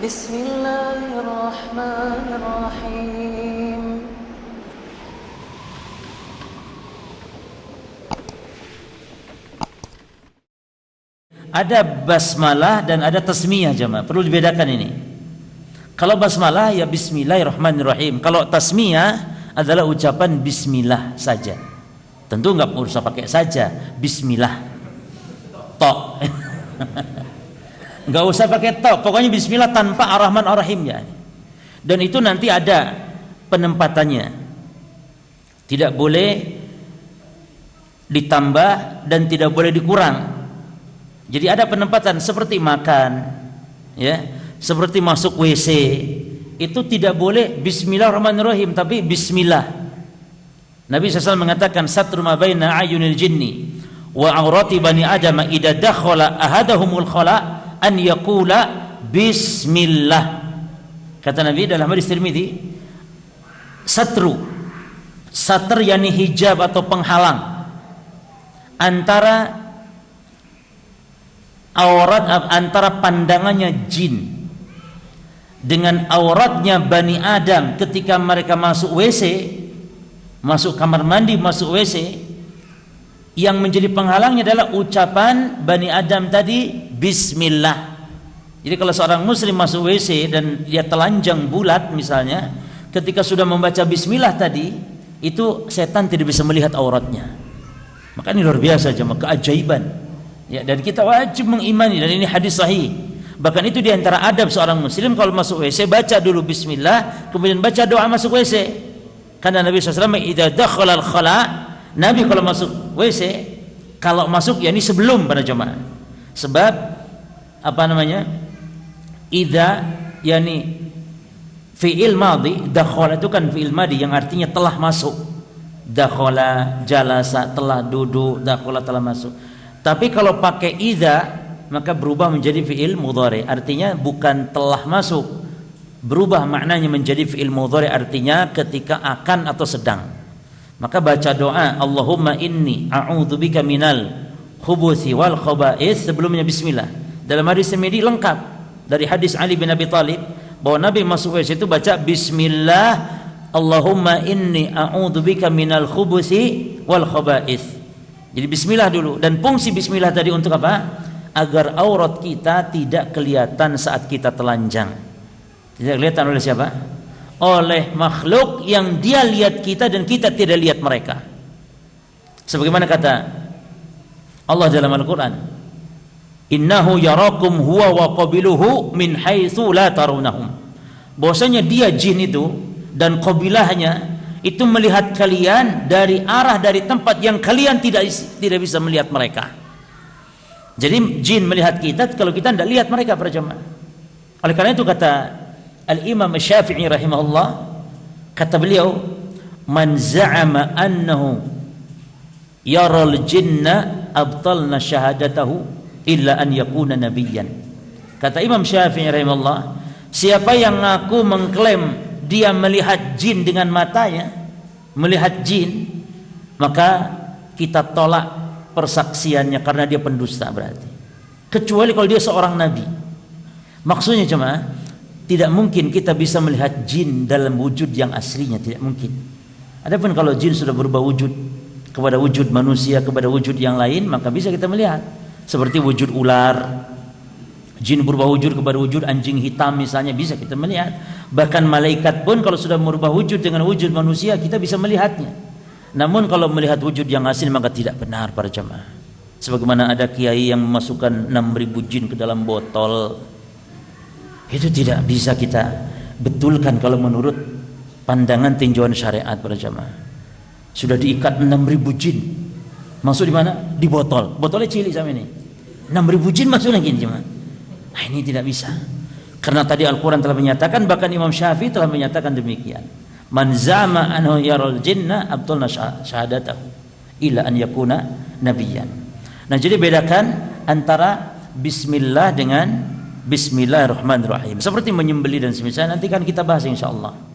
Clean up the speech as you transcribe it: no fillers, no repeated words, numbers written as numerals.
Bismillahirrahmanirrahim. Ada basmalah dan ada tasmiyah jemaah. Perlu dibedakan ini. Kalau basmalah ya bismillahirrahmanirrahim. Kalau tasmiyah adalah ucapan bismillah saja. Tentu nggak usah pakai saja bismillah. Tok. Nggak usah pakai tok. Pokoknya bismillah tanpa ar-Rahman ar-Rahim ya. Dan itu nanti ada penempatannya. Tidak boleh ditambah dan tidak boleh dikurang. Jadi ada penempatan seperti makan, ya, seperti masuk WC, itu tidak boleh Bismillahirrahmanirrahim, tapi Bismillah. Nabi SAW mengatakan satru ma baina ayunil jinni wa aurati bani adam idza dakhala ahadahumul khala an yaqula Bismillah. Kata Nabi dalam hadis Tirmidzi, satr yakni hijab atau penghalang antara aurat, antara pandangannya jin dengan auratnya Bani Adam ketika mereka masuk WC, masuk kamar mandi, masuk WC, yang menjadi penghalangnya adalah ucapan Bani Adam tadi Bismillah. Jadi kalau seorang muslim masuk WC dan dia telanjang bulat misalnya, ketika sudah membaca Bismillah tadi, itu setan tidak bisa melihat auratnya. Maka ini luar biasa jemaah, keajaiban. Ya, dan kita wajib mengimani, dan ini hadis sahih. Bahkan itu diantara adab seorang muslim, kalau masuk WC baca dulu Bismillah, kemudian baca doa masuk WC. Karena Nabi SAW idza dakhala al-khala, Nabi kalau masuk WC, kalau masuk ya ini sebelum para jemaah. Sebab apa namanya? Idza yani fi'il madhi, dakhala itu kan fi'il madhi yang artinya telah masuk. Dakhala, jalasa, telah duduk, dakhala telah masuk. Tapi kalau pakai idza maka berubah menjadi fi'il mudhari, artinya bukan telah masuk, berubah maknanya menjadi fi'il mudhari, artinya ketika akan atau sedang. Maka baca doa Allahumma inni a'udzubika minal khubuthi wal khaba'ith sebelumnya bismillah. Dalam hadis Tirmidzi lengkap dari hadis Ali bin Abi Thalib bahwa Nabi masuk WC itu baca bismillah Allahumma inni a'udzubika minal khubuthi wal khaba'ith. Jadi bismillah dulu, dan fungsi bismillah tadi untuk apa? Agar aurat kita tidak kelihatan saat kita telanjang. Tidak kelihatan oleh siapa? Oleh makhluk yang dia lihat kita dan kita tidak lihat mereka. Sebagaimana kata Allah dalam Al-Quran, innahu yarakum huwa wa qabiluhu min haitsu la tarunnahum. Bahwasanya dia jin itu dan qabilahnya itu melihat kalian dari arah, dari tempat yang kalian tidak bisa melihat mereka. Jadi jin melihat kita kalau kita tidak lihat mereka para jemaah. Oleh karena itu kata Al-Imam Syafi'i rahimahullah, kata beliau, man za'ama annahu yaral jinna abtalna syahadatahu illa an yakuna nabiyyan. Kata Imam Syafi'i rahimahullah, siapa yang ngaku mengklaim dia melihat jin dengan matanya, melihat jin, maka kita tolak persaksiannya karena dia pendusta berarti. Kecuali kalau dia seorang nabi. Maksudnya cuma tidak mungkin kita bisa melihat jin dalam wujud yang aslinya, tidak mungkin. Adapun kalau jin sudah berubah wujud kepada wujud manusia, kepada wujud yang lain, maka bisa kita melihat. Seperti wujud ular, jin berubah wujud kepada wujud anjing hitam misalnya, bisa kita melihat. Bahkan malaikat pun kalau sudah merubah wujud dengan wujud manusia, kita bisa melihatnya. Namun kalau melihat wujud yang asli maka tidak benar para jemaah. Sebagaimana ada kiai yang memasukkan 6.000 jin ke dalam botol, itu tidak bisa kita betulkan kalau menurut pandangan tinjauan syariat para jemaah. Sudah diikat 6.000 jin, masuk di mana? Di botol. Botolnya cilik sama ini. 6.000 jin masuk lagi jemaah. Nah, ini tidak bisa. Karena tadi Al-Quran telah menyatakan, bahkan Imam Syafi'i telah menyatakan demikian. Man zama anhu yaral jinna abtulna syahadatahu illa an yakuna nabiyyan. Nah, jadi bedakan antara bismillah dengan bismillahirrahmanirrahim. Seperti menyembelih dan semisal, nanti kan kita bahas insyaallah.